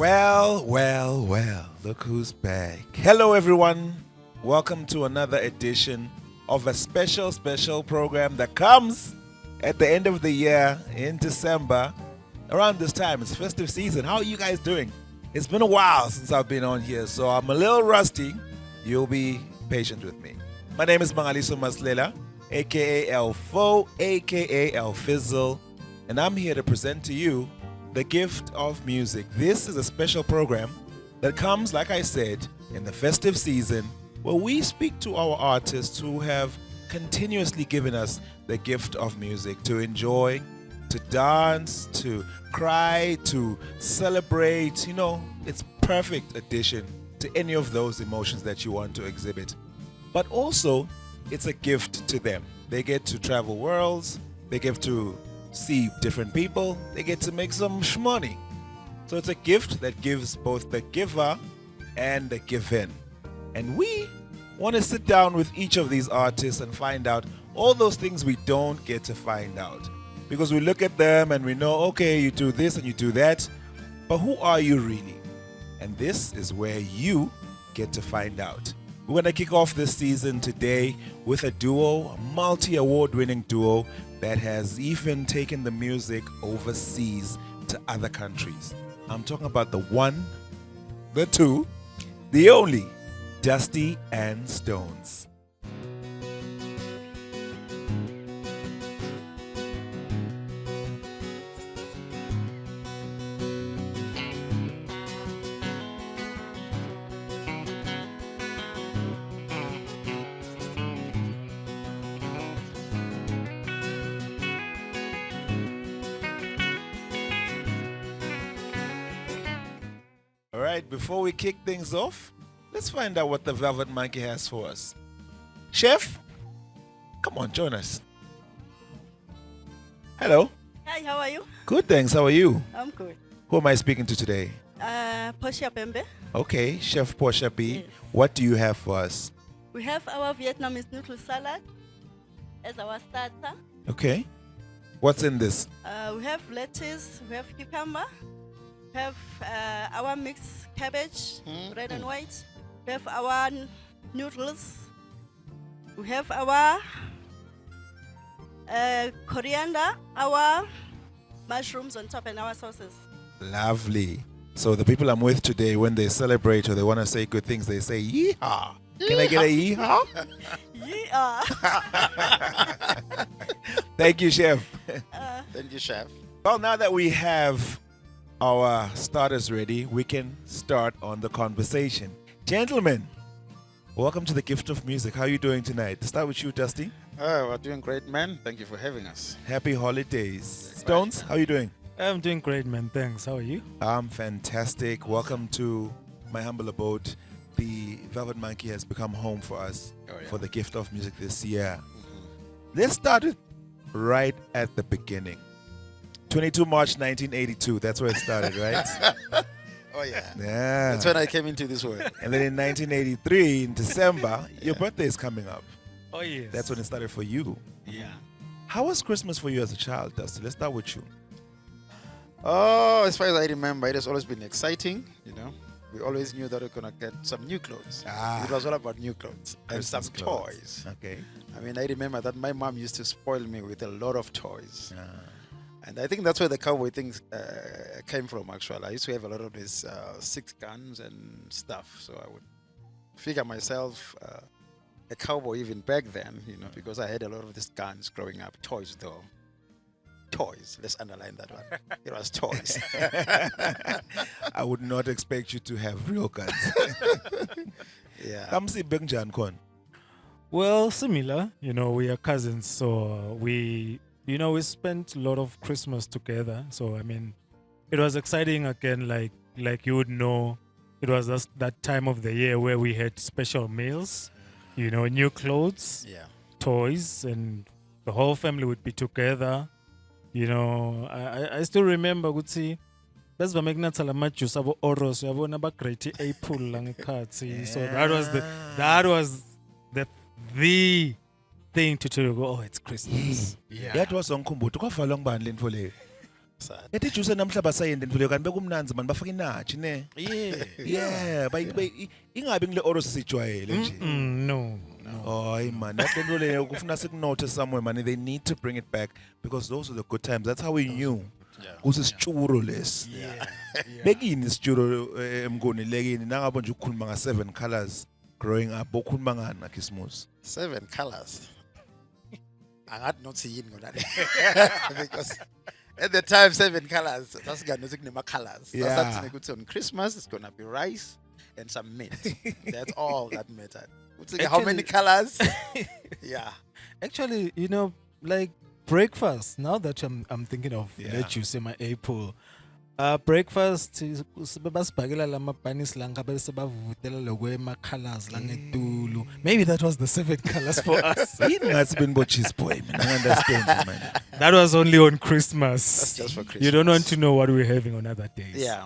Well, look who's back. Hello, everyone. Welcome to another edition of a special program that comes at the end of the year in December. Around this time, it's festive season. How are you guys doing? It's been a while since I've been on here, so I'm a little rusty. You'll be patient with me. My name is Mangaliso Maslela, aka El Fo, aka El Fizzle, and I'm here to present to you the gift of music. This is a special program that comes, like I said, in the festive season where we speak to our artists who have continuously given us the gift of music to enjoy, to dance, to cry, to celebrate. You know, it's perfect addition to any of those emotions that you want to exhibit. But also, it's a gift to them. They get to travel worlds, they get to see different people, they get to make some shmoney. So it's a gift that gives both the giver and the given. And we want to sit down with each of these artists and find out all those things we don't get to find out. Because we look at them and we know, okay, you do this and you do that, but who are you really? And this is where you get to find out. We're going to kick off this season today with a duo, a multi-award winning duo that has even taken the music overseas to other countries. I'm talking about the one, the two, the only, Dusty and Stones. All right, before we kick things off, let's find out what the Velvet Monkey has for us. Chef, come on, join us. Hello. Hi, how are you? Good, thanks. How are you? I'm good. Who am I speaking to today? Portia Pembe. Okay, Chef Portia B. Yes. What do you have for us? We have our Vietnamese noodle salad as our starter. Okay. What's in this? We have lettuce, we have cucumber, we have our mixed cabbage, red and white. We have our noodles. We have our coriander, our mushrooms on top, and our sauces. Lovely. So the people I'm with today, when they celebrate or they want to say good things, they say yeehaw. Can I get a yeehaw? Yeah. Thank you, Chef. Thank you, Chef. Well, now that we have our starters ready, we can start on the conversation. Gentlemen, welcome to the Gift of Music. How are you doing tonight? To start with you, Dusty. We're doing great, man. Thank you for having us. Happy holidays. Stones, how are you doing? I'm doing great, man. Thanks. How are you? I'm fantastic. Welcome to my humble abode. The Velvet Monkey has become home for us for the Gift of Music this year. Let's start it right at the beginning. 22 March 1982. That's where it started, right? Oh, yeah. Yeah. That's when I came into this world. And then in 1983, in December, your birthday is coming up. Oh, yes. That's when it started for you. Yeah. How was Christmas for you as a child, Dusty? Let's start with you. Oh, as far as I remember, it has always been exciting, you know. We always knew that we were going to get some new clothes. Ah. It was all about new clothes and some Christmas clothes. toys. Okay. I mean, I remember that my mom used to spoil me with a lot of toys. Ah. And I think that's where the cowboy things came from, actually. I used to have a lot of these 6 guns and stuff. So I would figure myself a cowboy even back then, you know, because I had a lot of these guns growing up. Toys, though. Toys. Let's underline that one. It was toys. I would not expect you to have real guns. Yeah. Kamsi Benjan Kon. Well, similar. You know, we are cousins, so we spent a lot of Christmas together. So I mean, it was exciting again. Like you would know, it was that time of the year where we had special meals. You know, new clothes, Yeah. toys, and the whole family would be together. You know, I still remember ukuthi besivame kunathela amajuice abo oros uyabona aba great apple la ngekhathi. So that was the thing to tell you, oh, it's Christmas. Yeah. That was on Kumbuto. Kwavalwa ngubani lento leyo? Sad. yathi juice namhla basayende ndivule kanti bekumnanzi man bafaka inatshi ne. Yeah, ingabi ngile oro sijwayele nje. No. Oh man, that lento leyo kufuna sikunote somewhere man, they need to bring it back because those are the good times. That's how we knew. Yeah. Kusi sitshuro lesi. Yeah. Lekini isitshuro emngoni lekini nangabo nje ukukhuluma nga 7 colors growing up bokhuluma ngani na Christmas. 7 colors. Angathi not yini ngona le. Because at the time 7 colors sasingathi kunema colors. Yeah. Sasathi ukuthi on Christmas it's going to be rice and some meat. That's all that mattered. How many colors? Yeah. Actually, you know, like breakfast. Now that I'm thinking of let you say my apple. Breakfast basibhakela lama panis langa bese bavutela lokwe ma colors langetulu. Maybe that was the 7 colors for us. Yini ngathi benbo cheese boy mina I understand man. That was only on Christmas. That's just for Christmas. You don't want to know what we're having on other days. Yeah.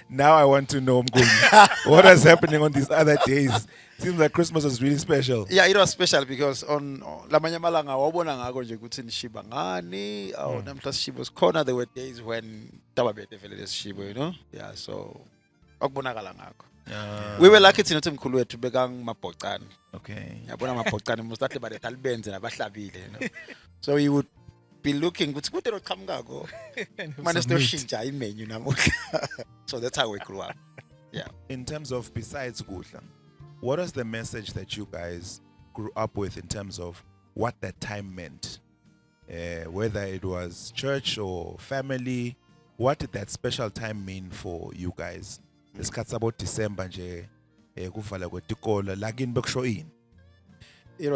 Now I want to know Mnguni, what is happening on these other days. Seems like Christmas was really special. Yeah, it was special because on lamanye malanga wabona ngako nje ukuthi nishiba ngani aw namhla sishibo sikhona. There were days when tababete vele lesishibo, you know. Yeah, so akubonakala ngako. We were lucky thina mkhulu wethu bekangimabhocane. Okay. Yabona amabhocane mustahle bade talibenze nabahlabile, you know. So he would be looking ukuthi kude lo qhamukako manje sitoshintsha imenu namuhla. So that's how we grew up. Yeah. In terms of besides kudla, what was the message that you guys grew up with in terms of what that time meant? Whether it was church or family, what did that special time mean for you guys? Isikhathi sabo December nje kuvala kwetikolo lakini bekusho ini? It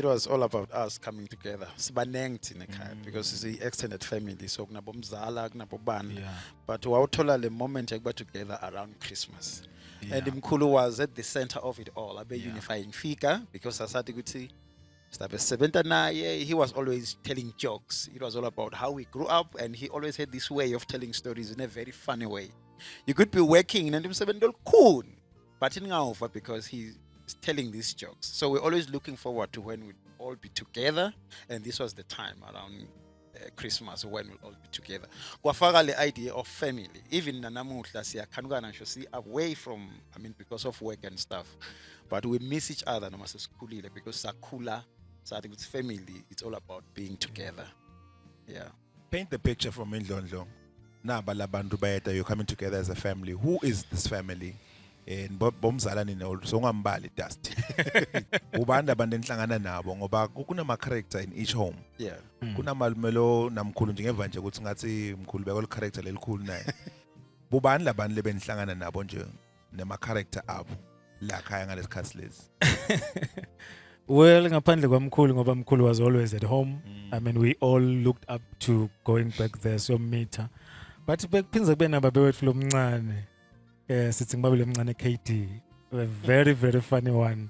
was all about us coming together. Sibanengi thina ekhaya because it's the extended family. So kunabomzala kunabobani. Yeah. But wawuthola le moment ekuba together around Christmas. Yeah. And Mkhulu was at the center of it all. Abe unifying figure because asathi ukuthi sibe sebenza naye. He was always telling jokes. It was all about how we grew up and he always had this way of telling stories in a very funny way. You could be working and umsebenzi cool, but ingawuva because he's telling these jokes. So we're always looking forward to when we'd all be together, and this was the time around Christmas when we'll all be together. Kwafaka le idea of family. Even nanamuhla siyakhanukana nje si away from, I mean, because of work and stuff, but we miss each other noma sesikhulile because sakhula sathi ukuthi family, it's all about being together. Yeah. Paint the picture from Indlondlo. Naba labantu bayeta, you're coming together as a family. Who is this family? And bomzala nina so ngambali dust. Ubanda abantu enhlangana nabo ngoba kunama character in each home. Yeah. Kuna malumelo namkhulu njengeva nje ukuthi ngathi mkhulu bekole character lelikhulu naye. Bubani labantu lebenhlangana nabo nje nema character abo la khaya ngalesikhathi lezi. Well, ngaphandle kwamkhulu ngoba mkhulu was always at home. I mean, we all looked up to going back there so meter. But bekuphinza kube naba bewethu lomncane. Sithi ngibabele mncane KD. A very very funny one.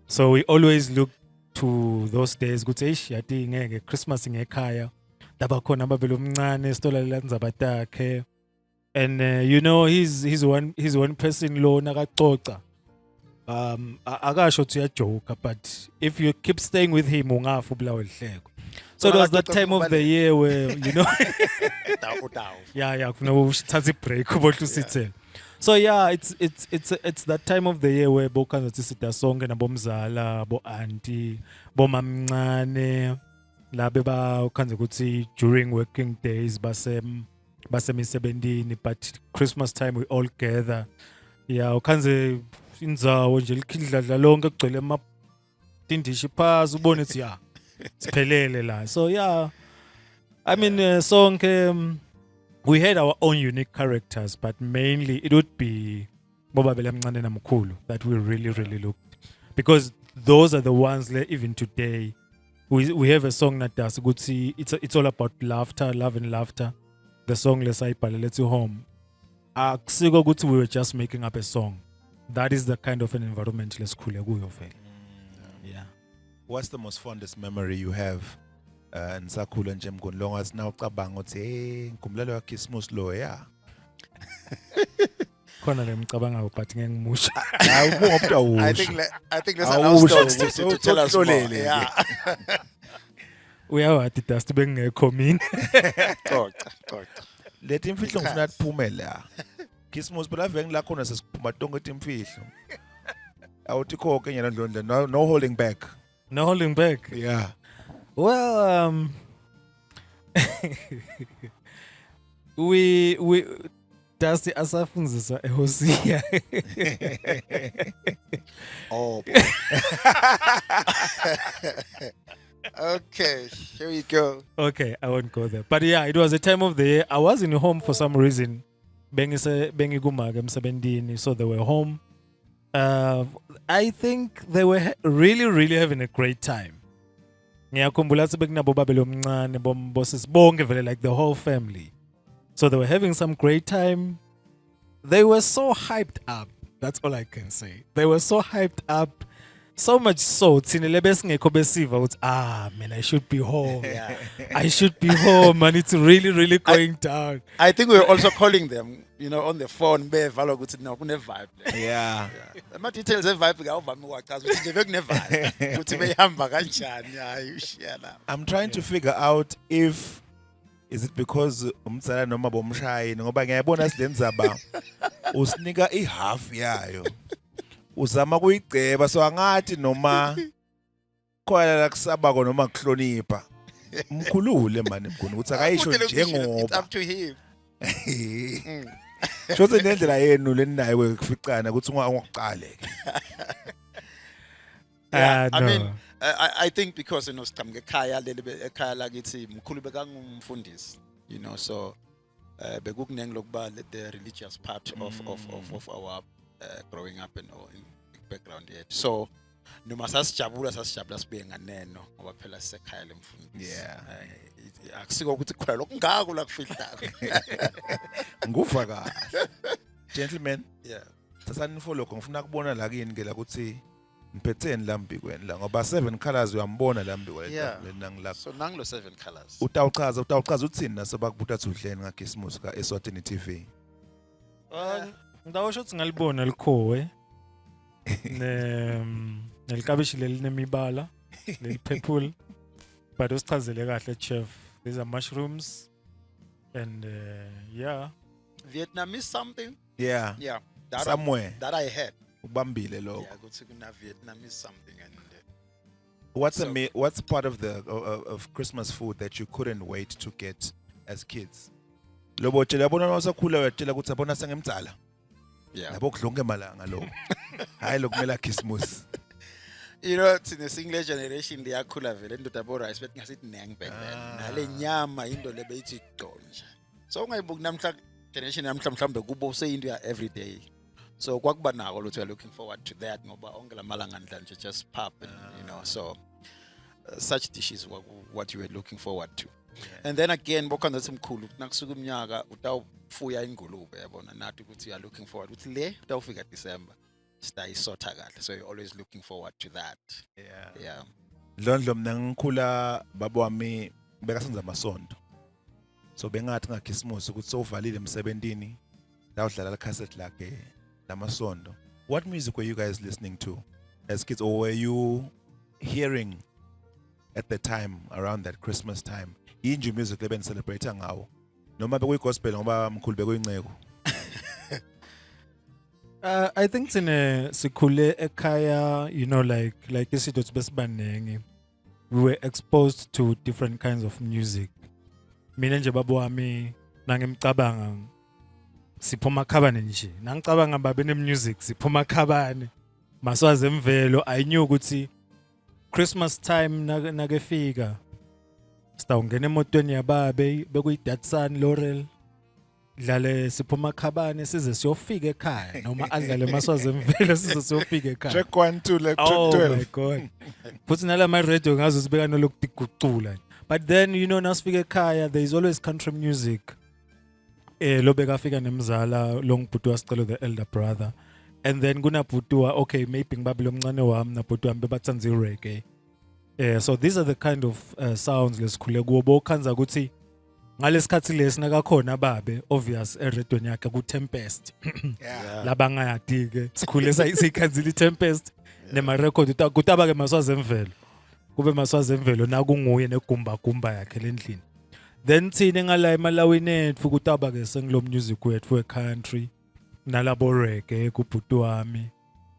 So we always look to those days ukuthi eish yathi ngeke Christmas ngekhaya. Daba khona ababele umncane stola lenza batakhe. And you know he's one person lo nakacoca. Akasho ukuthi uyajoke, but if you keep staying with him ungafu bulawa lihleko. So it was that time of the year where, you know, yeah, kufuna uthathe break ubotla usithele. So yeah, it's that time of the year where bokhanza ukuthi sida sonke nabomzala, bo auntie, bo mamncane, labe ba ukhanza ukuthi during working days basemisebentini, but Christmas time we all gather. Yeah, ukhanze indzawo nje likhidladla lonke kugcwele amatindishe phasi ubone ukuthi yeah siphelele la. So yeah, I mean sonke we had our own unique characters, but mainly it would be Bobabele Mncane namkhulu that we really looked, because those are the ones that even today we have a song that does ukuthi it's all about laughter, love and laughter. The song lesayibhala let's home. Akusiko ukuthi we were just making up a song. That is the kind of an environment lesikhule kuyo vele. Yeah. What's the most fondest memory you have nisakhula nje Mnguni long as now ucabanga uthi hey ngumlalo wa Christmas lo yeah. Khona lemcabanga but ngeke ngimusha. Hayi ubopta usho. I think let's allow Stokes to tell us more. Yeah. Uyawathi dust bengekho mina. Xoxa. Lethi imfihlo ngifuna Ichaza. kuphume la. Christmas phela veng la khona sesiphuma tonke imfihlo. Awuthi khokhe nyana ndlondle no holding back. No holding back. Yeah. Well, we Dusty asafundzisa eHosea. Oh. Okay, here we go. Okay, I won't go there. But yeah, it was a time of the year. I was in home for some reason. Bengi kumake emsebentini, so they were home. I think they were really having a great time. Ngiyakhumbula sebekunabo babelo omncane bombosisi bonke vele, like the whole family. So they were having some great time. They were so hyped up. That's all I can say. They were so hyped up. So much so, thina lebesingekho besiva ukuthi man, I should be home. Yeah. I should be home, and it's really going down. I think we were also calling them, on the phone. Bevala ukuthi no kune vibe. Yeah. Ama details e vibe ngawuvami ukuwachaza ukuthi nje bekune vibe. Ukuthi beyihamba kanjani. Hayi ushiyana. I'm trying to figure out if is it because umtsala noma bomshayini ngoba ngiyabona silendzaba usinika ihalf yayo. Uzama kuyigceba so angathi noma khona la kusabako noma kuhlonipha. Mkhulule manje mkhulu ukuthi akayisho It's njengoba. up to him. Shothi nendlela yenu leninayo kwekuficana ukuthi ungakuqale. Yeah, I No. mean, I think because siqhamuke ekhaya ekhaya lakithi mkhulu bekangumfundisi, so bekukunengi lokuba the religious part of our growing up and all in background yet. So noma sasijabula sibe nganeno ngoba phela sisekhaya lemfundisi. Yeah. Akusiko ukuthi khona lokungako la kufihlako. Ngufa kahle. Gentlemen, Yeah. sasanifolo ngifuna kubona la kini ke la ukuthi niphetheni la mbikweni la ngoba 7 colors uyambona la mbikweni Yeah. nangilapha. So nanglo 7 colors. Utawuchaza uthini nasobakubutha athi udleni ngaKhisimusi ka Eswatini TV. Ngidawusho ukuthi ngalibona likhowe. Nelikabishi lelinemibala, lelipurple. But usichazele kahle chef. These are mushrooms. And yeah. Vietnamese something? Yeah. Yeah. Somewhere. That I had. Ubambile lokho. Yeah, ukuthi kuna Vietnamese something and What's part of the of Christmas food that you couldn't wait to get as kids? Lobo tshela bona wasakhula uyatshela ukuthi abona sengemtsala. yeah. Labo kudlonke malanga lo. Hayi lokumela Christmas. It's in the single generation liyakhula vele indoda yabo rice bethi ngasithi neng back then. Nale nyama into lebeyithi iconje. So ungayibuki namhla generation namhla mhlambe kubo useyinto ya everyday. So kwakuba nako lo we are looking forward to that ngoba onke lamalanga ndlanje just pop and so such dishes were what you were looking forward to. And then again bokhanda simkhulu nakusuka umnyaka utawufuya ingulube yabona nathi ukuthi you are looking forward ukuthi le utawufika December sitayisotha kahle, so you're always looking forward to that. Yeah. Ndlondlo mina ngikhula babo wami bekasenza amasonto. So bengathi ngaKhisimusi ukuthi sovalile emsebentini dawudlala la cassette lakhe lamasonto. What music were you guys listening to as kids, or were you hearing at the time around that Christmas time? Yinje music leben celebrate ngawo noma bekuyi gospel ngoba mkhulu bekuyinceku? I think sikhule ekhaya, like isitho besibanengi. We were exposed to different kinds of music. Mina nje babo wami nangimcabanga siphuma khabane nje. Nangicabanga babe music siphuma khabane. Maswazi emvelo I knew ukuthi Christmas time nakefika sitawungena emotweni yababe bekuyi Datsun Laurel. Dlale siphuma khabane size siyofika ekhaya noma adlale maswazi emvelo size siyofika ekhaya. Track 1 2 like track Oh 12. my god. Futhi nala my radio ngazo sibeka nolokutigucula. But then nasifika ekhaya there is always country music. Lo bekafika nemzala longibhuti wasicelo the elder brother. And then kunabhuti okay maybe ngibabilo omncane wami nabhuti wami bebathanza reggae. So these are the kind of sounds lesikhule kubo bokhanza ukuthi ngalesikhathi lesina kakhona babe obvious eredweni yakhe ku Tempest. Yeah. Labangayadi ke sikhule sayikhanzile iTempest nema record kutaba ke maswazi emvelo. kube maswazi emvelo nakunguye negumba gumba yakhe lendlini. Then thina ngala emalawini ethu kutaba ke sengilo music wethu we country nalabo reggae kubhuti wami.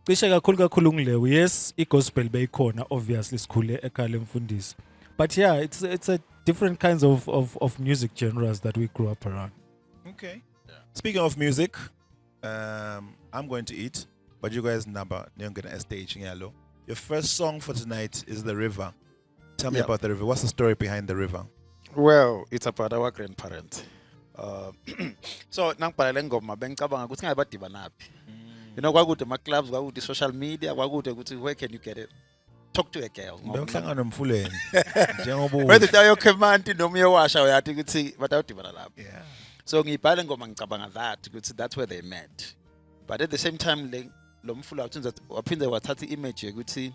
Cishe kakhulu ngilewe. Yes, igospel beyikhona obviously sikhule ekhaya lemfundisi. But yeah, it's a different kinds of music genres that we grew up around. Okay. Speaking of music, I'm going to eat, but you guys number you're gonna stage yellow. Your first song for tonight is The River. Tell me Yeah. about The River. What's the story behind The River? Well, it's about our grandparents. So nangibhalele ngoma bengicabanga ukuthi ngayibadibanaphi. You know, kwakude ama-clubs, kwakude social media, kwakude ukuthi where can you get it? Talk to a girl. Bewuhlangana nomfuleni. Njengoba Whether utayokhemanti noma uyowasha uyathi ukuthi batawudibana lapho. yeah. So ngiyibhale ngoma ngicabanga that ukuthi that's where they met. But at the same time lo mfula waphinde wathatha i-image yokuthi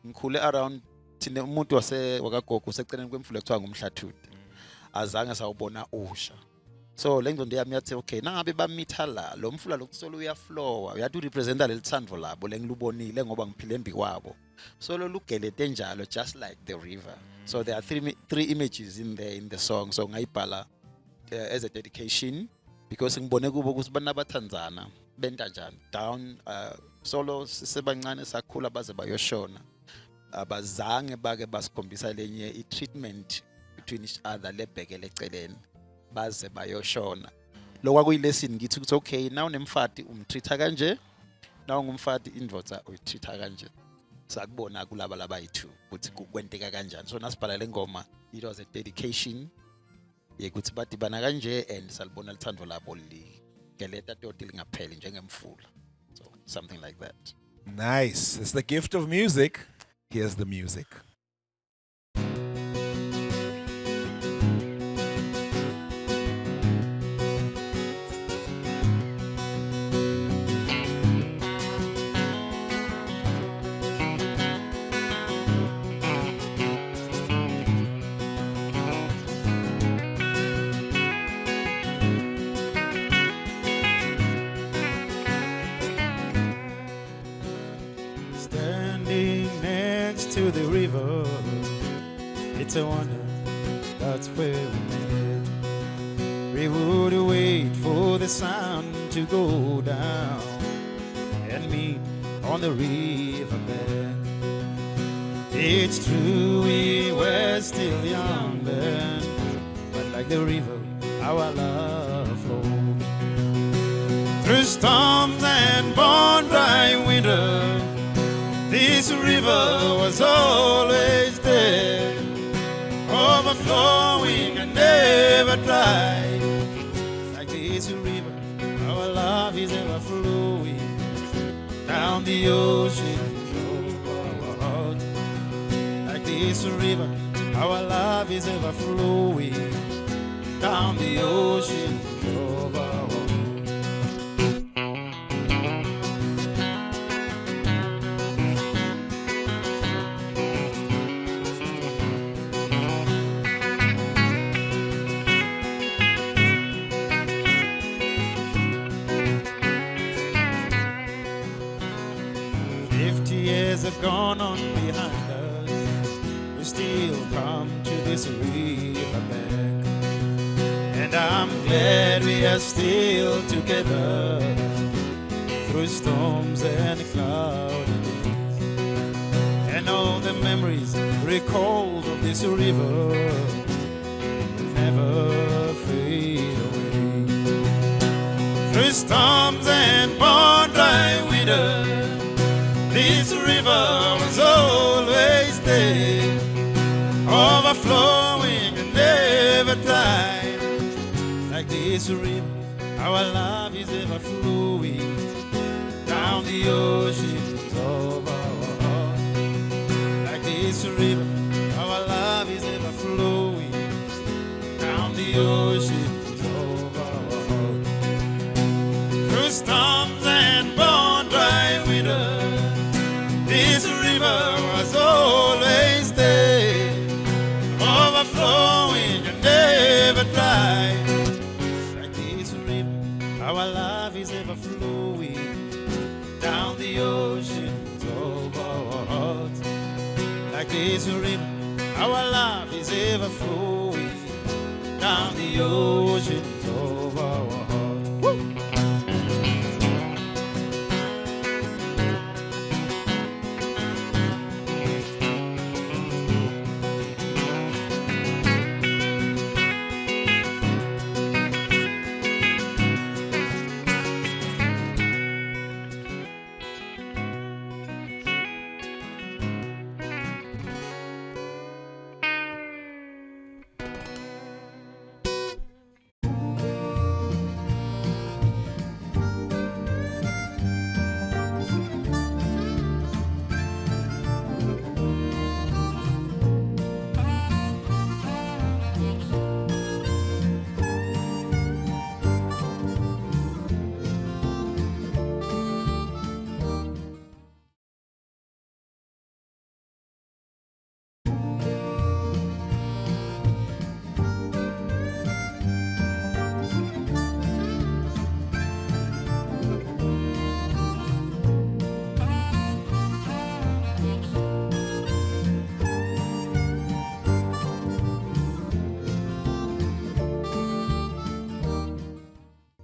ngikhule around thina umuntu wakagogo useceleni kwemfula ekuthiwa ngumhlathude. Azange sawubona usha. So le ngqondo yami yathi okay nangabe bamitha la lo mfula lokusolo uyaflowa uyathi representa lelithando labo lengilubonile ngoba ngiphile embi kwabo. So lo lugelete njalo just like the river. So there are three images in there in the song. So ngayibhala as a dedication because ngibone kubo ukuthi banabathandzana benta njani down solo sebancane sakhula baze bayoshona abazange bake basikhombisa lenye i-treatment between each other lebhekele eceleni baze bayoshona lokwa kuyilesson ngithi ukuthi okay now nemfati umtreata kanje now ngumfati indvodza uyitreata kanje sakubona kulaba labayi2 ukuthi kukwenteka kanjani so nasibhala lengoma it was a dedication yekuthi badibana kanje and salibona lithando labo ligeleta toti lingapheli njengemfula so something like that. Nice. It's the gift of music. Here's the music. Standing next to the river, it's a wonder that's where we met. We would wait for the sun to go down and meet on the riverbed. It's true we were still young then, but like the river, our love flowed through storms and born dry winter. This river was always there, overflowing and never dry. Like this river, our love is ever flowing down the ocean of our heart. Like this river, our love is ever flowing down the ocean of our heart. Have gone on behind us, we still come to this riverbank, and I'm glad we are still together through storms and cloudy days, and all the memories recalled of this river will never fade away. Through storms and born dry winter, this river was always there, overflowing and never dry. Like this river, our love is ever flowing down the oceans of our heart. Like this river, our love is ever flowing down the oceans of our heart. Through storms and born dry winter, this river was always there, overflowing and never dry. Like this river, our love is ever flowing down the ocean. like this river. Our love is ever flowing down the oceans of our heart. Woo!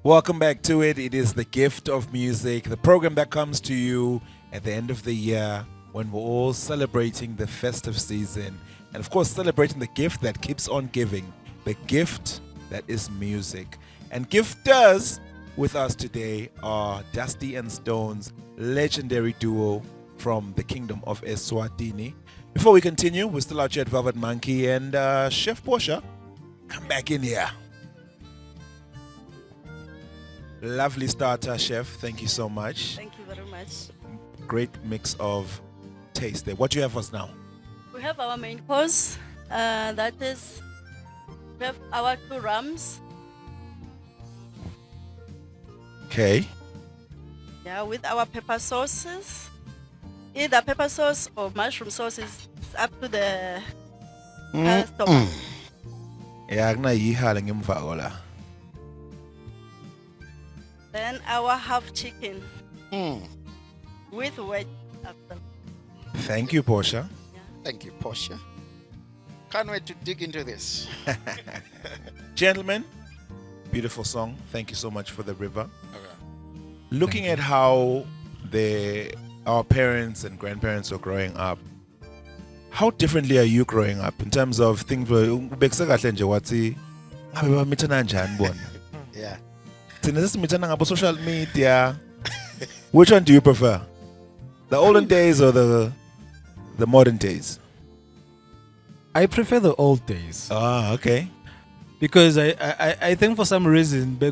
Welcome back to it. It is the gift of music, the program that comes to you at the end of the year when we're all celebrating the festive season and, of course, celebrating the gift that keeps on giving, the gift that is music. And gifters with us today are Dusty and Stone's legendary duo from the Kingdom of Eswatini. Before we continue, we're still out here at Velvet Monkey, and Chef Portia, come back in here. Lovely starter, Chef. Thank you so much. Thank you very much. Great mix of taste there. What do you have for us now? We have our main course. That is, we have our 2 rams. Okay. Yeah, with our pepper sauces. Either pepper sauce or mushroom sauce is up to the customer. Yeah, akunayihala ngemva kola. Then our half chicken with wedge after. Thank you, Portia. Thank you, Portia. Can't wait to dig into this. Gentlemen, beautiful song. Thank you so much for the river. Okay. Looking at how our parents and grandparents were growing up, how differently are you growing up in terms of things? Yeah. Social media. Which one do you prefer? The olden days or the modern days? I prefer the old days Ah, okay. because I think for some reason they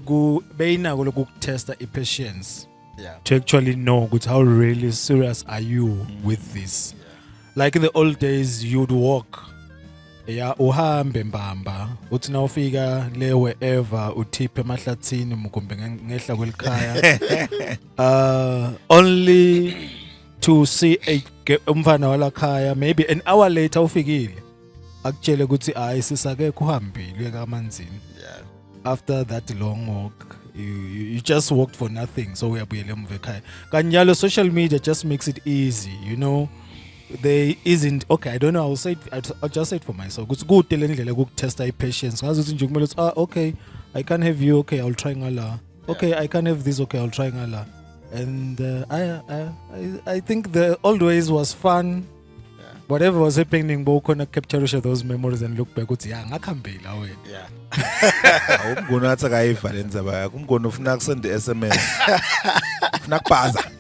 test the patience Yeah. to actually know how really serious are you with this. Like in the old days, you'd walk. Yeah, uhambe mbamba uthi nawufika le wherever uthiphe emahlathini mkumbe ngehla kwelikhaya only to see umfana walakhaya maybe an hour later ufikile akutshele ukuthi hayi sisakekho uhambile kamanzini. Yeah. After that long walk you just walked for nothing, so uyabuyela emuva ekhaya. Kanjalo social media just makes it easy, you know. There isn't, okay, I don't know, I'll just say it for myself. It's good to test my patience. Okay, I can't have you, okay, I'll try ngala. Okay, I can't have this, okay, I'll try ngala. And I think the old ways was fun. Yeah. Whatever was happening, but we capture those memories and look back. Yeah. Yeah. Umgono athi akayivalenza baya. Umgono ufuna ukusenda SMS. Ufuna kubaza.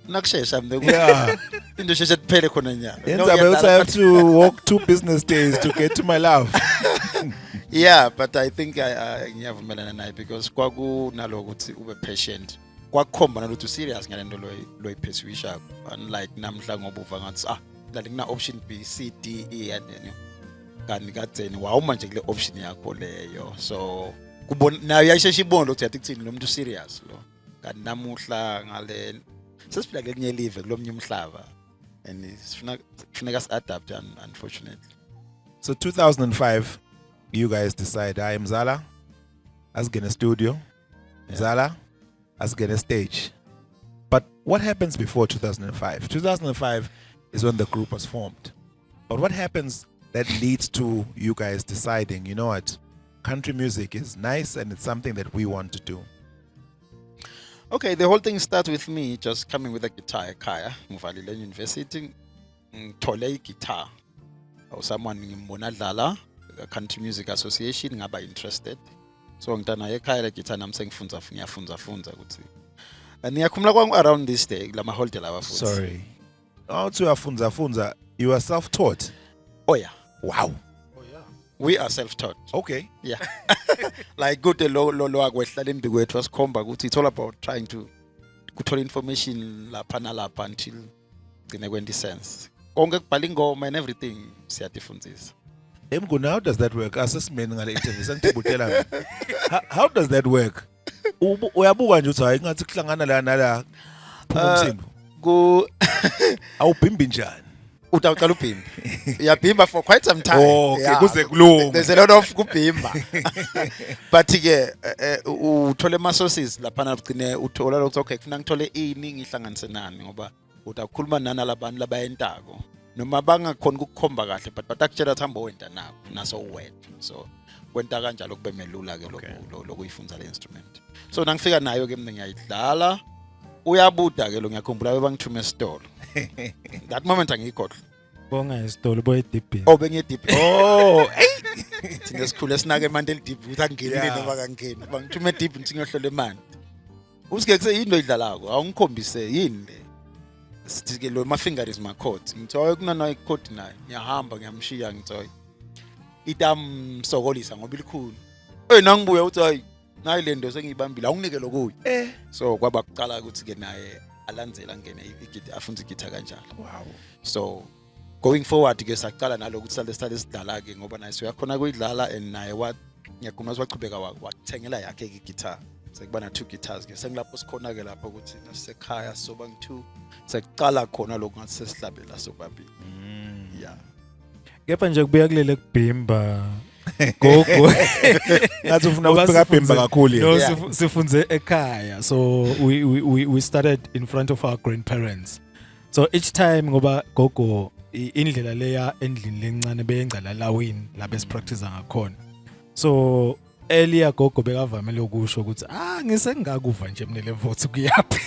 Nakushesha mntu. Yeah. Into sheshe kuphele khona nyana. I also have to walk 2 business days to get to my love. Yeah, but I think ngiyavumelana naye because kwakunaloko ukuthi ube patient. Kwakukhomba nalokuthi serious ngalento loyipheswisha, unlike namhla ngoba uva ngathi la kuna option B, C, D, E and kanti kadzeni wawuma nje kule option yakho leyo. So kubona nayo yayisheshe ibona ukuthi yathi kuthini lo muntu serious lo. Kanti namuhla ngale sesiphila kwelinye live kulomnye umhlaba and funeka si-adapt unfortunately. So 2005, you guys decide, I am Mzala, asingene studio, Mzala, asingene stage. But what happens before 2005? 2005 is when the group was formed. But what happens that leads to you guys deciding, you know what, country music is nice and it's something that we want to do? Okay, the whole thing starts with me just coming with a guitar ekhaya. Ngivalile university, ngithole guitar. Or someone ngimbona dlala, a country music association ngaba interested. So ngitana ekhaya le guitar nami sengifunza ukuthi. And ngiyakhumula kwangu around this day la holiday lawa futhi. Sorry. Oh, to funza, you are self-taught. Oh yeah. Wow. We are self-taught. Okay. Yeah. Like good lo akwehla lembi kwethu asikhomba ukuthi it's all about trying to kuthola information lapha nalapha until gcine kwenta sense. Konke kubhala ingoma and everything siyatifundzisa. Emguna, how does that work? Assessment ngale interview sengibutela mina. How does that work? Uyabuka nje uthi hayi ngathi kuhlangana la nala. Umsindo. Ku Awubhimbi njani? utaqala ubhimba. Uyabhimba for quite some time. Oh, okay, kuze kulunge. There's a lot of kubhimba. But ke uthole ama sources lapha nagcine uthola ukuthi okay kufuna ngithole ini ngihlanganise nani ngoba utakhuluma nani labantu labayentako. Noma bangakhona ukukhomba kahle but akutshela thamba wenta nako naso wethu. So kwenta kanjalo kube melula ke lokuyifunza le instrument. So nangifika nayo ke mina ngiyayidlala. Uyabuda ke lo ngiyakhumbula bebangithume esitolo. That moment angikhohlwa. Bonga isitolo boy deep. Oh bengiye deep. Oh, Thina sikhule sinake emanti deep ukuthi angenile noma kangeni. Bangithume deep ngithi ngiyohlola emanti. Usike kuse yini oyidlalako awungikhombise yini le. Sithi ke lo my finger is my chord. Ngithi hayi kunana ichord nayo. Ngiyahamba ngiyamshiya ngithi hayi. Itamsokolisa ngoba ilikhulu. Nangibuya uthi hayi nayi lento sengiyibambile awunginike lokuyi. So kwaba kuqala ukuthi ke naye alandzela ngene igita afunza igita kanjalo. wow. So going forward ke saqala nalokuthi sale sidlala ke ngoba naye uyakhona kuyidlala and naye ngiyakuma waqhubeka wathengela yakhe igita. Sekuba na 2 guitars ke sengilapho sikhona ke lapho ukuthi nasekhaya soba ngi2 sekuqala khona lokho ngathi sesihlabela sobabili. Yeah. Kepha nje kubuya kulele kubhimba gogo Ngathi ufuna ukubheka bhimba kakhulu no yena. sifunze ekhaya so we started in front of our grandparents so each time ngoba gogo indlela leya endlini lencane beyengcala lawini la bes practice ngakhona so earlier gogo bekavamile ukusho ukuthi ngisengakuva nje mina level ukuthi kuyaphi.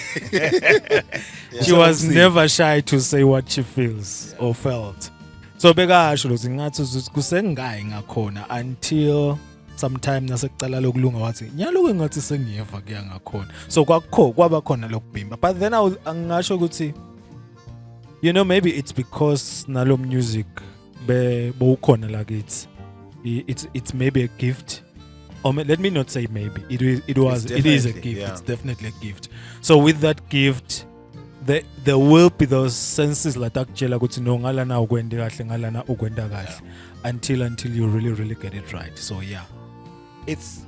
She was never shy to say what she feels or felt. So bekasho lo singathi kusengayi ngakhona until sometime nasekucala lokulunga wathi nyaloku ngathi sengiyeva kuya ngakhona so kwaba khona lokubhimba but then angasho ukuthi you know maybe it's because nalo music bowukhona la kithi it's maybe a gift or let me not say maybe it is a gift. Yeah. It's definitely a gift. So with that gift there will be those senses like akutshela ukuthi no ngalana ukwenda kahle ngalana ukwenda kahle until you really get it right. So yeah, It's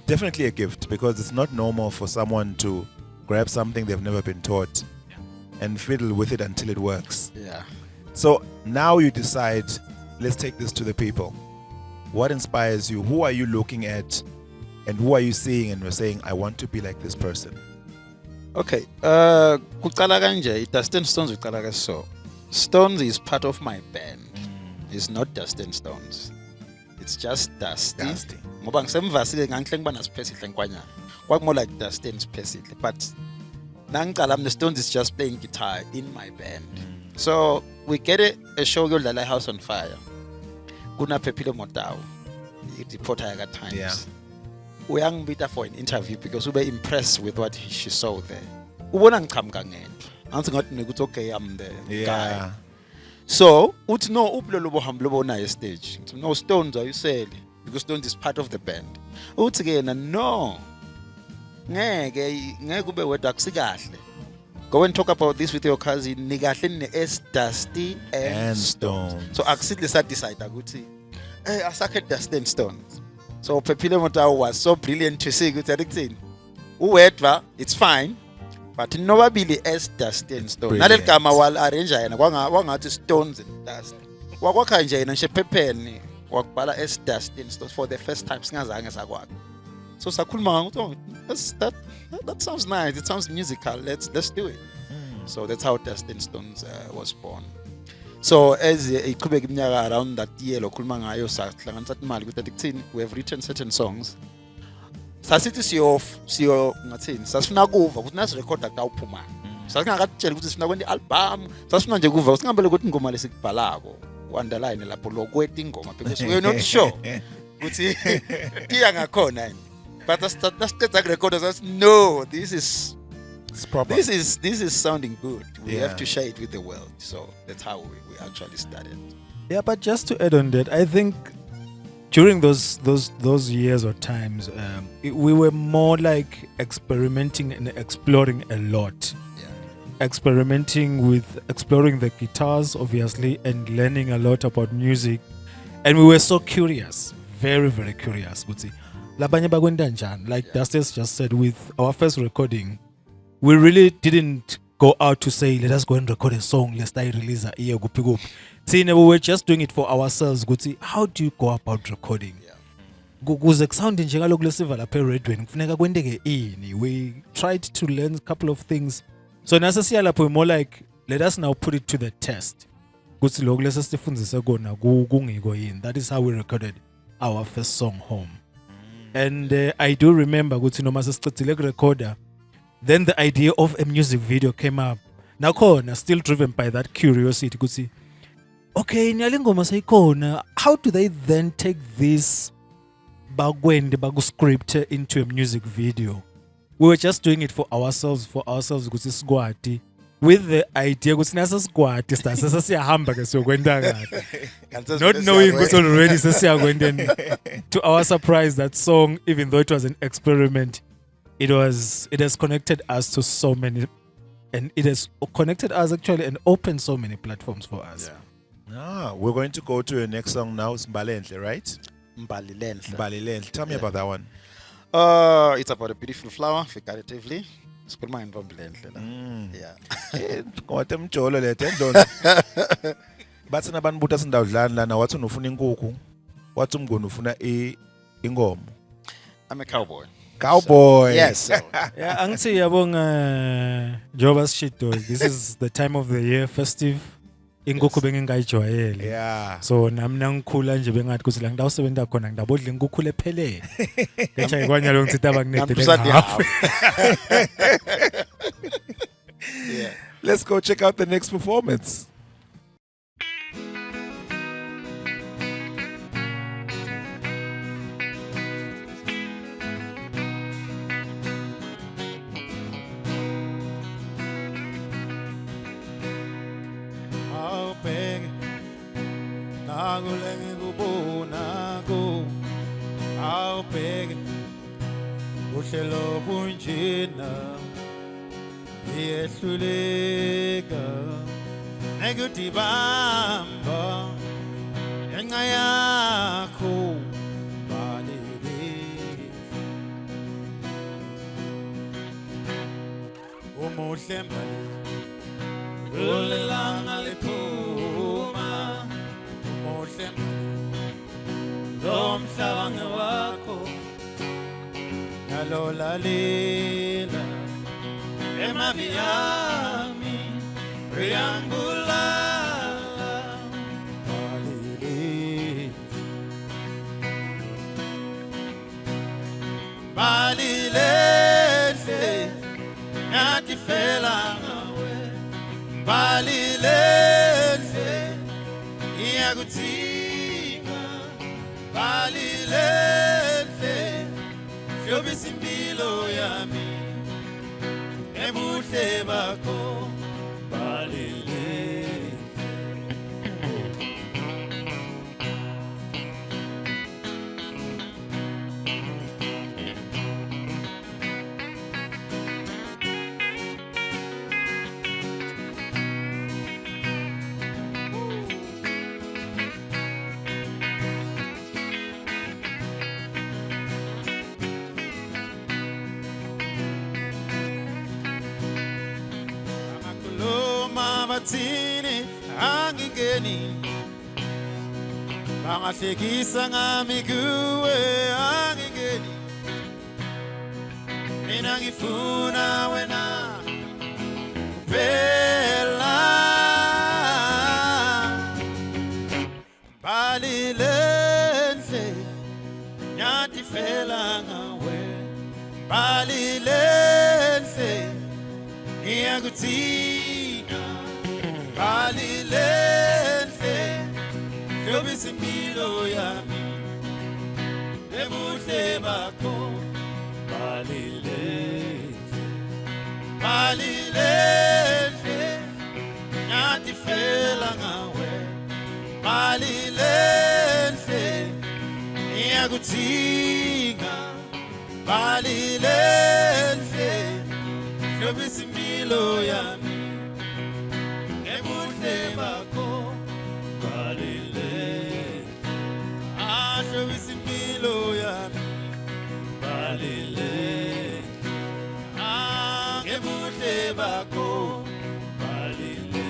definitely a gift because it's not normal for someone to grab something they've never been taught and fiddle with it until it works. Yeah. So now you decide, let's take this to the people. What inspires you? Who are you looking at? And who are you seeing and you're saying, I want to be like this person? Okay. Kuqala kanje Dustin Stones uqala ka so. Stones is part of my band. It's not Dustin Stones. It's just Dusty. Dusty. Ngoba ngisemvasile ngangihle ngiba nasipesihle nkwanyana. More like Dustin spesihle but nangiqala the Stones is just playing guitar in my band. So we get a show yodlala House on Fire. Kuna Pepile Motau. Reporter at times. Yeah. Uyangibita for an interview because we were impressed with what she saw there. Ubona ngiqhamuka ngento. Angithi ngathi nekuthi okay I'm the guy. So, uthi no ubulelo bohambo lobona stage. No Stones ayusele because Stones is part of the band. Uthi ke yena no. Ngeke ube wedwa kusikahle. Go and talk about this with your cousin. Nikahle ne S Dusty and Stones. So akusihle sa decide ukuthi asakhe Dusty and Stones. So Pepile Motau was so brilliant to see ukuthi akuthini. Uwedwa it's fine. But nobabili S Dusty and Stones. Naleli gama wal arrange yena kwangathi Stones and Dusty. Wakwakha nje yena nje phepheni wakubhala S Dusty and Stones for the first time singazange sakwakho. So sakhuluma ngathi that sounds nice. It sounds musical. Let's do it. So that's how Dusty and Stones was born. So as iqhubeka iminyaka around that year lokhuluma ngayo sahlanganisa imali ukuthi kuthini we have written certain songs. Sasithi siyo ngathini sasifuna kuva ukuthi nasi recorder kawuphuma. Sasingakatshela ukuthi sifuna kwenda album, sasifuna nje kuva singambele ukuthi ingoma lesikubhalako underline lapho lokweta ingoma because we're not sure ukuthi tiya ngakhona. But that's recorder says no, this is proper. This is sounding good. We Yeah. have to share it with the world. So that's how we actually started. Yeah, but just to add on that, I think during those years or times, we were more like experimenting and exploring a lot. Yeah. Exploring the guitars, obviously, and learning a lot about music. And we were so curious, very, very curious. Like Dusty's just said, with our first recording, we really didn't go out to say, let us go and record a song, let's start release a year, go. See, we were just doing it for ourselves. How do you go about recording? We tried to learn a couple of things. So we're more like, let us now put it to the test. That is how we recorded our first song, Home. And I do remember, recorder. Then the idea of a music video came up. Now, still driven by that curiosity. Okay, how do they then take this script into a music video? We were just doing it for ourselves, with the idea not knowing already to our surprise, that song, even though it was an experiment, it has connected us to so many, and it has connected us actually and opened so many platforms for us. We're going to go to your next song now, Mbalenhle, right? Mbalilenhle. Mbalenhle. Tell me about that one. It's about a beautiful flower, figuratively. Sikhuluma ngembomblenhle la. Yeah. Ngote mjolo lethe bathi nabantu buta sindawudlana lana wathi unofuna inkukhu wathi umngoni ufuna ingomo. I'm a cowboy. Cowboy. So, yes. So, Yeah, angithi yabonga Joba's shit though. This is the time of the year, festive. Inkukhu bengingayijwayele. Yeah. So nami nangikhula nje bengathi kuthi la ngidawusebenza khona ngidabodla inkukhu lephelele. Ngisho ikwanya lo ngithi Namhlanje half. yeah. Let's go check out the next performance. Uhlelo bunjena yehluleka nekudibamba ngenxa yakho balele umuhle mbali ulelanga liphuma umuhle lo mhlaba ngewakho Lola Lila Emaviami Triangula Balilele Yatifela Balilele Iagutinga Balilele Yobisimbilo yami ebuhle bakho balele Bathini angingeni bangahlekisa ngami kuwe angingeni mina ngifuna wena kuphela Bali lenhle nyathi fela ngawe Bali lenhle ngiyakudinga Bali lenhle Yobisa impilo yami ebuhle bakho Bali lenhle nyathi fela ngawe Bali lenhle ngiyakudinga Bali lenhle Yobisa impilo yami ebuhle bakho Bali lenhle Yobisa impilo yami Bali lenhle ebuhle bakho Bali lenhle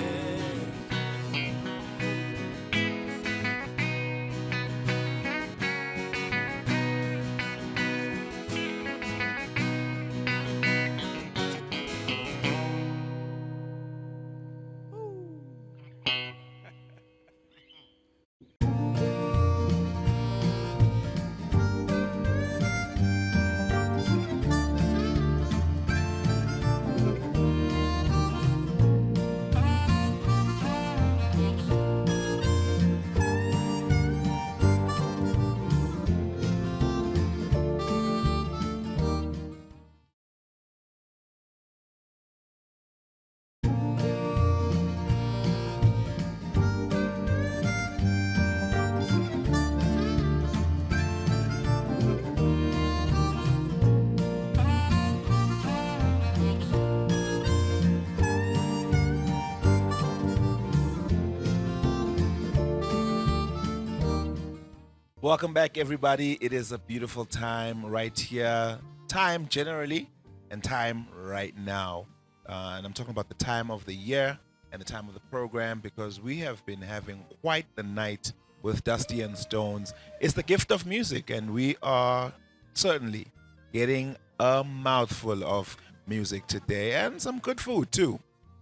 Welcome back, everybody. It is a beautiful time right here. Time generally, and time right now. And I'm talking about the time of the year and the time of the program because we have been having quite the night with Dusty and Stones. It's the gift of music, and we are certainly getting a mouthful of music today and some good food too.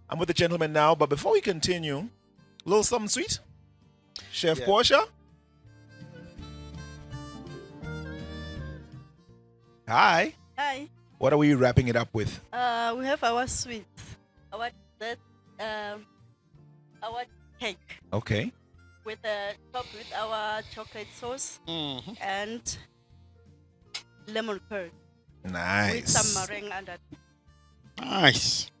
I'm with the gentleman now, but before we continue, a little something sweet. Chef Yeah. Portia. Hi. Hi. What are we wrapping it up with? We have our sweets, our that our cake Okay. with topped with our chocolate sauce and lemon curd with some Nice. meringue under. Nice.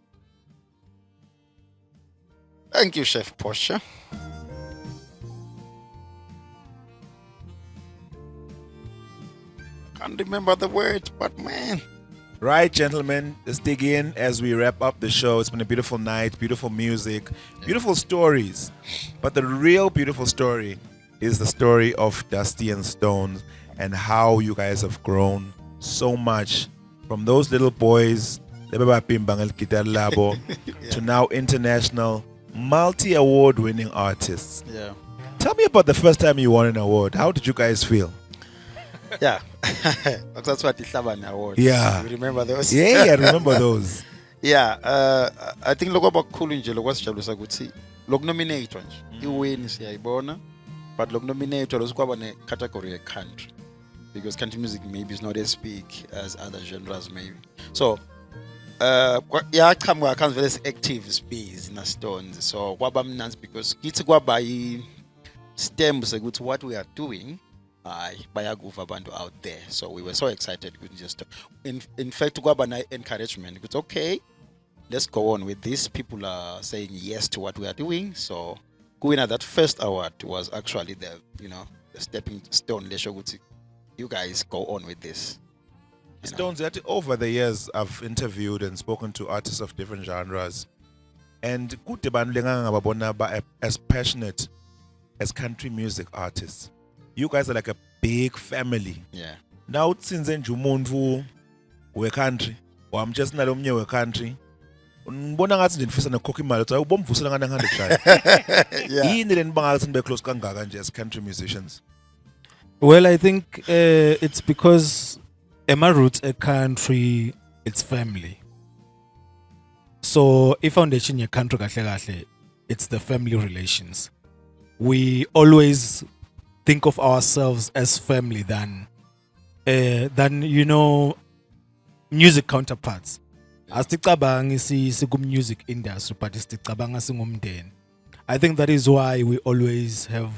Thank you, Chef Portia. Can't remember the words, but man. Right, gentlemen, let's dig in as we wrap up the show. It's been a beautiful night, beautiful music, beautiful stories. But the real beautiful story is the story of Dusty and Stones and how you guys have grown so much from those little boys to now international, multi-award winning artists. Yeah. Tell me about the first time you won an award. How did you guys feel? Yeah. That's what the Hlabane Award. Yeah. You remember those? Yeah, I remember those. Yeah, I think lokho abakukhulu nje lokwasijabulisa ukuthi lokunominate nje iwin siyayibona but lokunominate lokukwaba ne category ye country because country music maybe is not as big as other genres maybe. So yaqhamuka comes very active space in Stones. So kwaba mnanzi because kithi kwaba I stem sekuthi what we are doing bayakuva abantu out there. So we were so excited. We just in fact kwaba na encouragement. It's okay. Let's go on with this. People are saying yes to what we are doing. So going at that first award was actually the stepping stone. You guys go on with this. You know. Stones, that over the years I've interviewed and spoken to artists of different genres, and as passionate as country music artists. You guys are like a big family. Yeah. Now since umuntu we country or I'm just not we country. Ngibona ngathi ndifisa nokhokha imali ukuthi ubomvusela ngana 100 shaya. Yeah. Yini lenibanga be close kangaka nje as country musicians? Well, I think it's because my roots a country, it's family. So if foundation your country kahle kahle, it's the family relations. We always think of ourselves as family than music counterparts. Asicabanga siku music industry, but isicabanga singumndeni. I think that is why we always have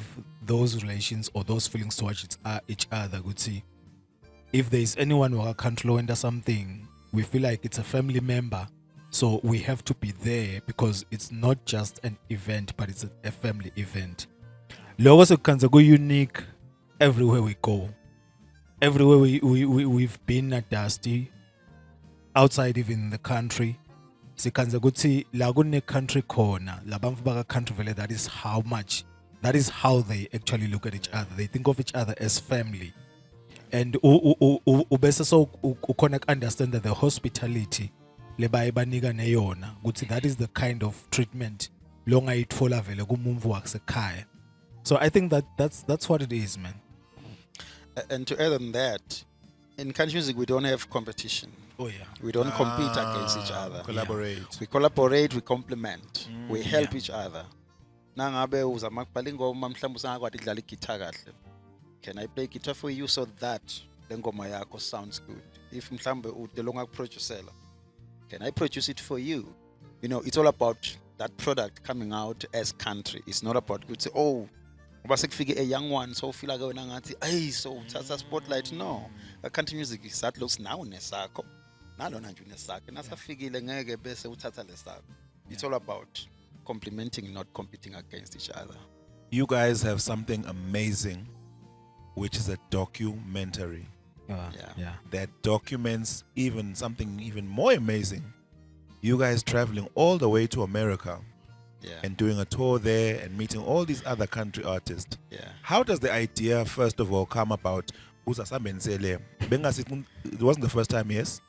those relations or those feelings towards each other. Good see, if there is anyone who can't under something, we feel like it's a family member, so we have to be there because it's not just an event, but it's a family event. Logo sekanza go unique everywhere we go. Everywhere we've been at Dusty, outside even the country. Sikanza guthi la kune country corner, la bamfu baka country vele, that is how they actually look at each other. They think of each other as family. And ubese so ukhona understand that the hospitality le bayibanika neyona guthi that is the kind of treatment longa itfola vele kumumvu wasekhaya. So I think that's what it is, man. And to add on that, in country music we don't have competition. Oh yeah. We don't compete against each other. Collaborate. We collaborate, we complement, we help each other. Nangabe uzama ukubhala ingoma mhlawumbe usangakwazi ukudlala igitara kahle. Can I play guitar for you so that le ngoma yakho sounds good? If mhlawumbe udelonga kuproducela, can I produce it for you? You know, it's all about that product coming out as country. It's not about good say, oh, ngoba sekufike a young one so feel like wena ngathi hey so uthatha spotlight. No, a country music is that looks now nesakho nalona nje unesakho nasafikile ngeke bese uthatha lesakho. It's all about complementing, not competing against each other. You guys have something amazing, which is a documentary Yeah. that documents even something even more amazing. You guys traveling all the way to America Yeah. and doing a tour there and meeting all these other country artists. Yeah. How does the idea, first of all, come about? It wasn't the first time, yes?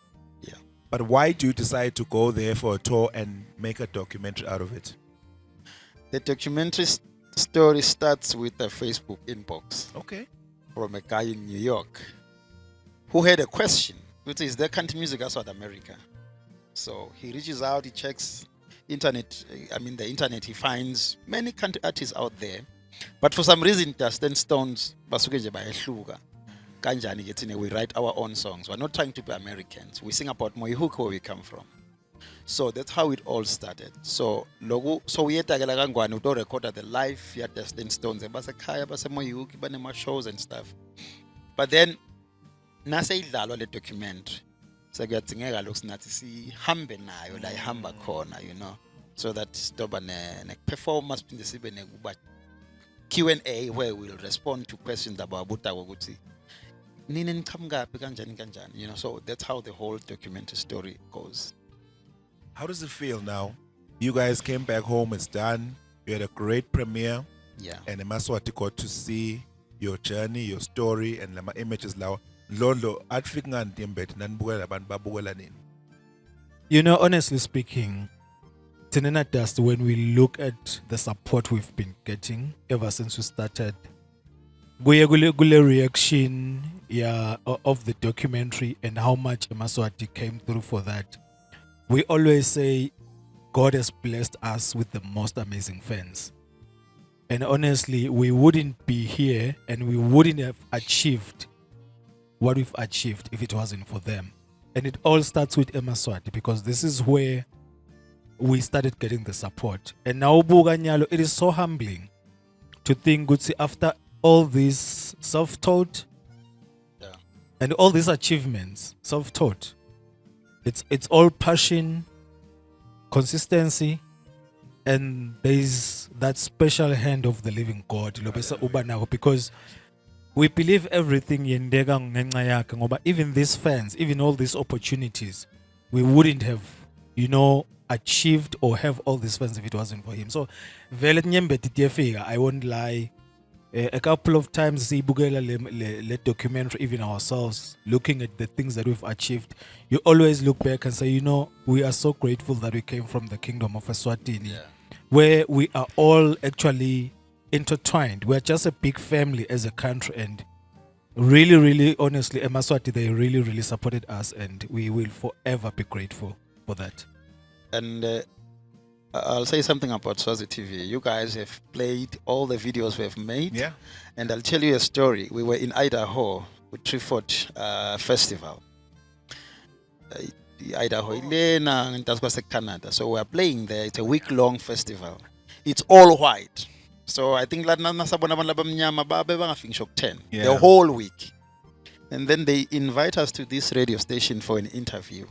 Yeah. But why do you decide to go there for a tour and make a documentary out of it? The documentary story starts with a Facebook inbox Okay. from a guy in New York who had a question, which is there country music outside America? So he reaches out, he checks the internet, he finds many country artists out there. But for some reason, Dustin Stones, basuke nje bayehluka. Kanjani ke we write our own songs. We're not trying to be Americans. We sing about Moyhook, where we come from. So that's how it all started. So we had to record the live at Dustin Stones. Basekhaya, baseMoyhook, banema shows and stuff. But then nase idlalwa le documentary. Sekuyadingeka lokho sinathi sihambe nayo la ihamba khona, you know, so that stoba ne performance phinde sibe nekuba Q&A where we'll respond to questions about Butako ukuthi nini niqhamukaphi kanjani, you know. So that's how the whole documentary story goes. How does it feel now? You guys came back home, it's done. You had a great premiere. Yeah. And Emaswati got to see your journey, your story, and lama images lawa. Lolo, You know, honestly speaking, Tinena Dust, when we look at the support we've been getting ever since we started, gule reaction of the documentary and how much Emaswati came through for that. We always say God has blessed us with the most amazing fans. And honestly, we wouldn't be here and we wouldn't have achieved what we've achieved if it wasn't for them. And it all starts with Emaswati because this is where we started getting the support. And now Buganyalo, it is so humbling to think, Gutsi, after all this self-taught and all these achievements, self-taught, it's all passion, consistency, and there's that special hand of the living God, because we believe everything yendeka ngenxa yakhe ngoba even these fans, even all these opportunities, we wouldn't have, you know, achieved or have all these fans if it wasn't for him. So vele nyembeti tiyefika, I won't lie. A couple of times siyibukela le documentary, even ourselves, looking at the things that we've achieved, you always look back and say, you know, we are so grateful that we came from the kingdom of Eswatini, where we are all actually intertwined. We're just a big family as a country, and really, really, honestly, Emaswati, they really, really supported us, and we will forever be grateful for that. And I'll say something about Swazi TV. You guys have played all the videos we have made. Yeah. And I'll tell you a story. We were in Idaho with Treefort Festival. Idaho, Ilena, and that's was Canada. So we're playing there. It's a week-long festival. It's all white. So I think like the Yeah. whole week. And then they invite us to this radio station for an interview.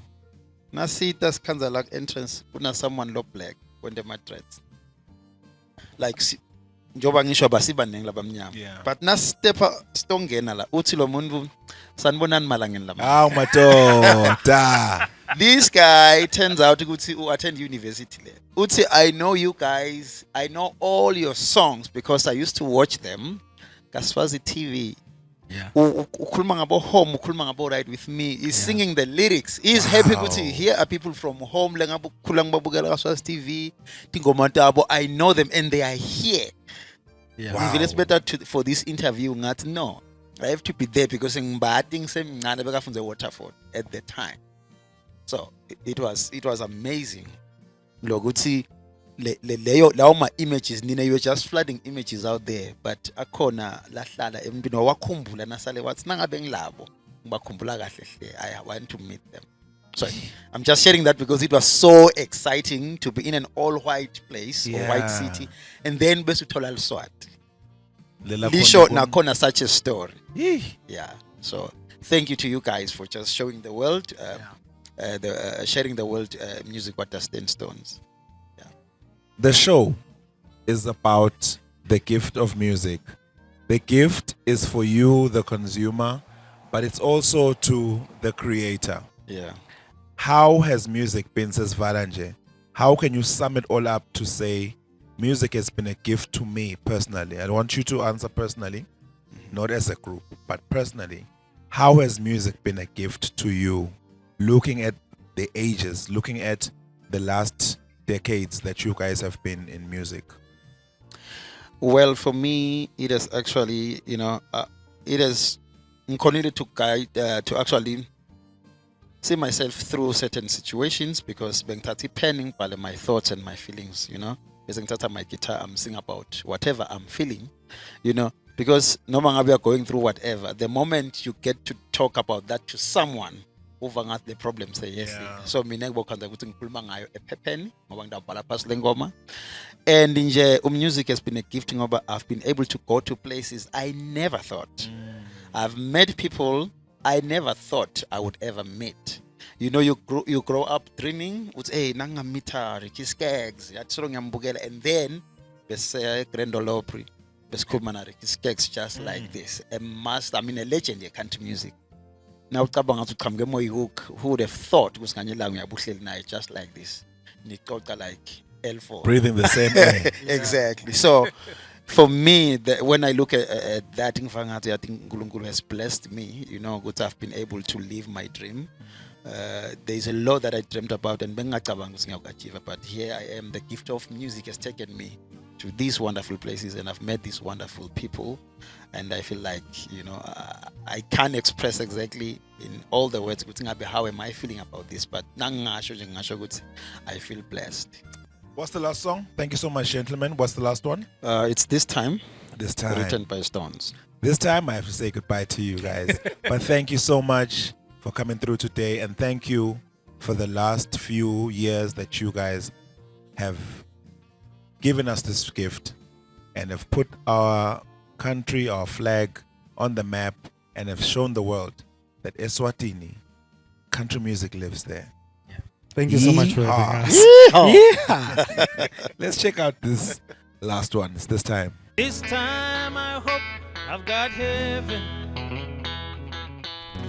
Nasita Skanzalak entrance, kuna someone low black when the matrets. Like njoba ngisho basibaneng labamnyama. Yeah. But na step stongena la uthi lo muntu sanibonani malangeni lama. Aw madoda. This guy turns out to attend university le. Uthi, I know you guys, I know all your songs because I used to watch them. Kaswazi TV. Yeah. Ukhuluma ngabo home, ukhuluma ngabo ride with me. He's singing the lyrics. He's happy ukuthi here are people from home le ngabo khula ngibabukela Kaswazi TV. Tingoma tabo, I know them and they are here. Yeah. Wow. It's better for this interview ngathi no. I have to be there because ngibading semncane bekafunze Waterford at the time. So it was amazing. Lokuthi leyo lawo ma images nina, you were just flooding images out there, but akhona lahlala emntwini wakhumbula nasale wathi nangabe ngilabo ngibakhumbula kahle hle, I want to meet them. So I'm just sharing that because it was so exciting to be in an all white place or white Yeah. city, and then bese uthola Leswati. Lela Lisho khona nakhona such a story. Yee. Yeah. So thank you to you guys for just showing the world, sharing the world music. What does 10 Stones? The show is about the gift of music. The gift is for you, the consumer, but it's also to the creator. Yeah. How has music been, says Valanje? How can you sum it all up to say music has been a gift to me personally? I want you to answer personally, not as a group, but personally. How has music been a gift to you? Looking at the ages, looking at the last decades that you guys have been in music. Well, for me, it has actually, it has continued to guide, to actually see myself through certain situations because bengtati penning pale my thoughts and my feelings, As I my guitar, I'm singing about whatever I'm feeling, because no matter we are going through whatever, the moment you get to talk about that to someone, over at the problem say yes. Yeah. So mina ngibokhanza ukuthi ngikhuluma ngayo ephepheni ngoba ngidabhala phasi lengoma. And nje music has been a gift ngoba I've been able to go to places I never thought. I've met people I never thought I would ever meet. You grow up dreaming with hey nanga meter Ricky Skeggs yatsolo ngiyambukela, and then bese Grand Ole Opry besikhuluma na Ricky Skeggs just like this, a legend in country music. Now who would have thought just like this, like L4 Breathing the same way. exactly. So for me, when I look at that, I think Ngulunkulu has blessed me, good, I've been able to live my dream. There's a lot that I dreamt about and but here I am. The gift of music has taken me to these wonderful places and I've met these wonderful people, and I feel like I can't express exactly in all the words how am I feeling about this, but I feel blessed. What's the last song? Thank you so much, gentlemen. What's the last one? It's This Time, This time. written by Stones. This time I have to say goodbye to you guys. But thank you so much for coming through today, and thank you for the last few years that you guys have given us this gift and have put our country, our flag on the map, and have shown the world that Eswatini, country music lives there. Thank you so much for having Yeehaw. us. Yeah. Let's check out this last one. It's This Time. This time I hope I've got heaven.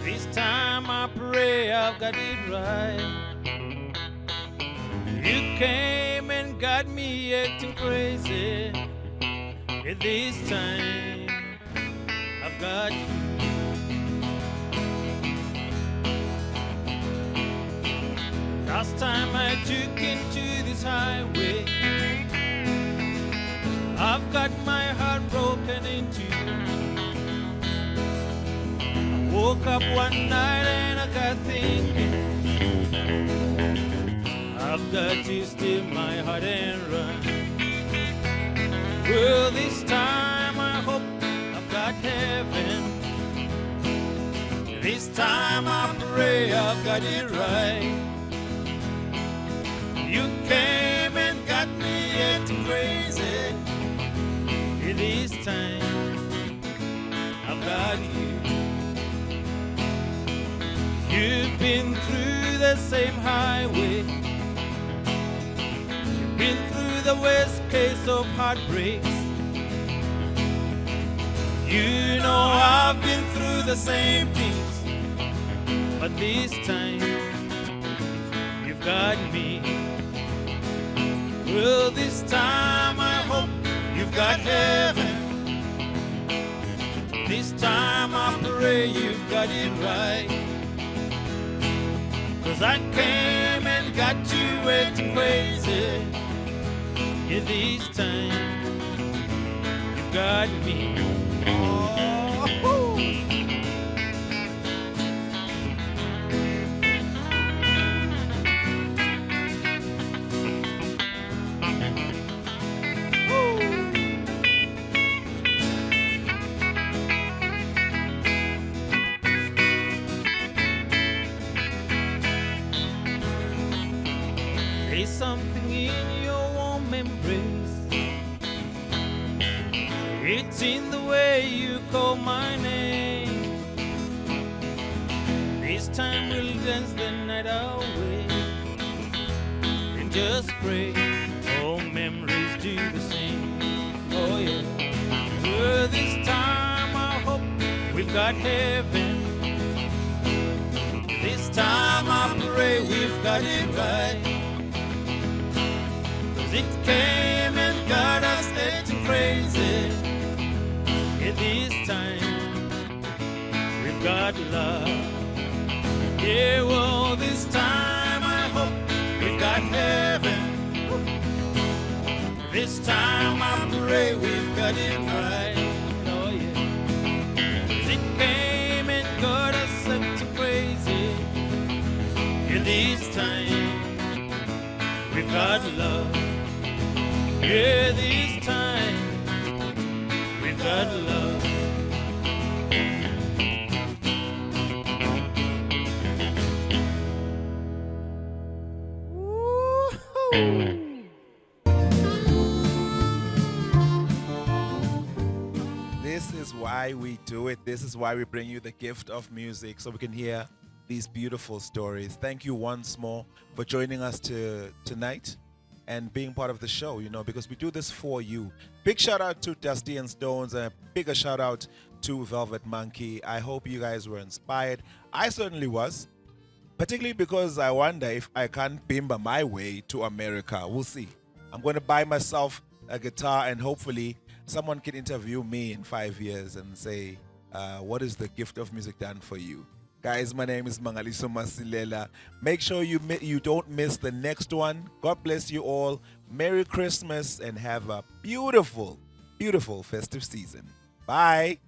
This time I pray I've got it right. You came and got me acting crazy. And this time I've got you. Last time I took into this highway, I've got my heart broken into. I woke up one night and I got thinking, I've I've got to steal my heart and run. Well, this time I hope I've got heaven. This time I pray I've got it right. You came and got me acting crazy. This time I've got you. You've been through the same highway. You've been through the worst case of heartbreaks. You know I've been through the same things, but this time you've got me. Well, this time I hope you've got heaven. This time I pray you've got it right. 'Cause I came and got you acting crazy. Yeah, this time you've got me. Oh, there's something in your warm embrace. It's in the way you call my name. This time we'll dance the night away and just pray all memories do the same. Oh yeah. Well, this time I hope we've got heaven. This time I pray we've got it right. 'Cause it came and got us acting crazy. Yeah, this time we've got love. Yeah, well, this time I hope we've got heaven. This time I pray we've got it right. Oh yeah. 'Cause it came and got us acting crazy. Yeah, this time we've got love. Yeah, this time we've got love. This is why we do it. This is why we bring you the gift of music so we can hear these beautiful stories. Thank you once more for joining us tonight and being part of the show, because we do this for you. Big shout out to Dusty and Stones and a bigger shout out to Velvet Monkey. I hope you guys were inspired. I certainly was, particularly because I wonder if I can't bimba my way to America. We'll see. I'm going to buy myself a guitar and hopefully someone can interview me in 5 years and say, what is the gift of music done for you? Guys, my name is Mangaliso Masilela. Make sure you don't miss the next one. God bless you all. Merry Christmas and have a beautiful, beautiful festive season. Bye.